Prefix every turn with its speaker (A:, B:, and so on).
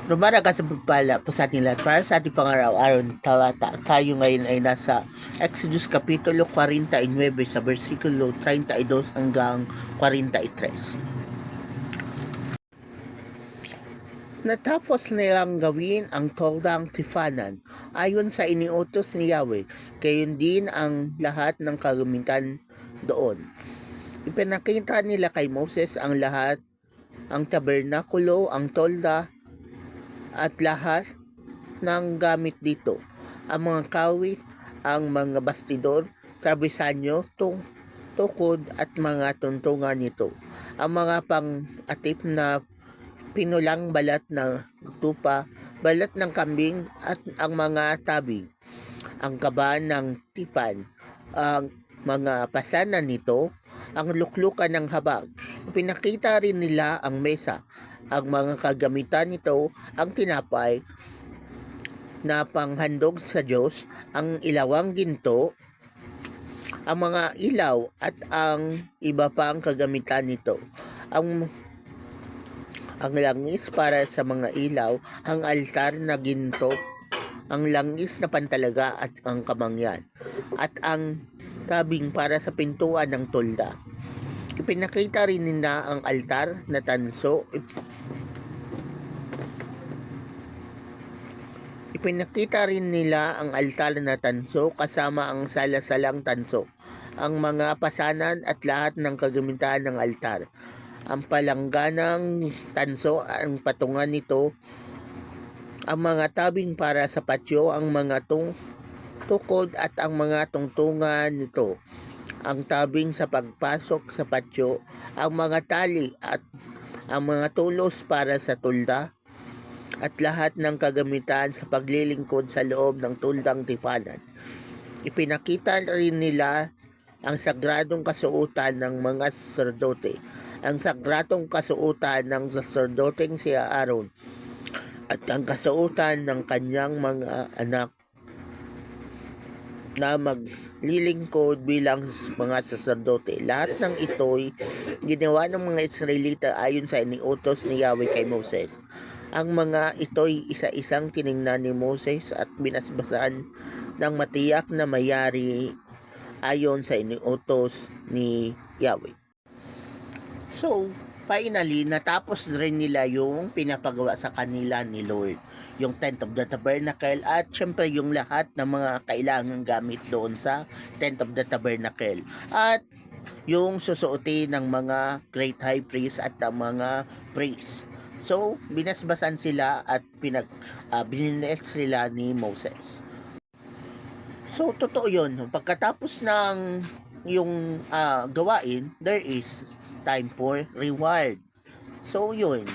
A: Rumaraga sa pagpala po sa ating lahat para sa ating pangaraw-araw na talata. Tayo ngayon ay nasa Exodus Kapitulo 49 sa versikulo 32 hanggang 43. Natapos nilang gawin ang toldang tifanan ayon sa iniutos ni Yahweh, gayon din ang lahat ng kalumitan doon. Ipinakita nila kay Moses ang lahat, ang tabernakulo, ang tolda, at lahat ng gamit dito. Ang mga kawit, ang mga bastidor, trabesanyo, tukod at mga tuntungan nito. Ang mga pang-atip na pinulang balat ng tupa, balat ng kambing at ang mga tabing, ang kaba ng tipan, ang mga pasanan nito, ang luklukan ng habag. Pinakita rin nila ang mesa, ang mga kagamitan nito, ang tinapay na panghandog sa Diyos, ang ilawang ginto, ang mga ilaw at ang iba pang kagamitan nito. Ang langis para sa mga ilaw, ang altar na ginto, ang langis na pantalaga at ang kamangyan, at ang tabing para sa pintuan ng tolda. Ipinakita rin nila ang altar na tanso. Ipinakita rin nila ang altar na tanso kasama ang salasalang tanso, ang mga pasanan at lahat ng kagamitan ng altar. Ang palangganang tanso, ang patungan nito, ang mga tabing para sa patio, ang mga tukod at ang mga tungtungan nito, ang tabing sa pagpasok sa patio, ang mga tali at ang mga tulos para sa tulda, at lahat ng kagamitan sa paglilingkod sa loob ng tuldang tipanan. Ipinakita rin nila ang sagradong kasuotan ng mga saserdote, ang sagradong kasuotan ng saserdoteng si Aaron, at ang kasuotan ng kanyang mga anak na maglilingkod bilang mga saserdote. Lahat ng ito'y ginawa ng mga Israelita ayon sa iniutos ni Yahweh kay Moses. Ang mga ito'y isa-isang tiningnan ni Moses at binasbasan ng matiyak na mayari ayon sa iniutos ni Yahweh. So, finally, natapos rin nila yung pinapagawa sa kanila ni Lord. Yung tent of the tabernacle at syempre yung lahat ng mga kailangang gamit doon sa tent of the tabernacle. At yung susuotin ng mga great high priest at ng mga priests. So, binasbasan sila at bininet sila ni Moses. So, totoo yun. Pagkatapos ng yung gawain, there is time for reward. So, yun.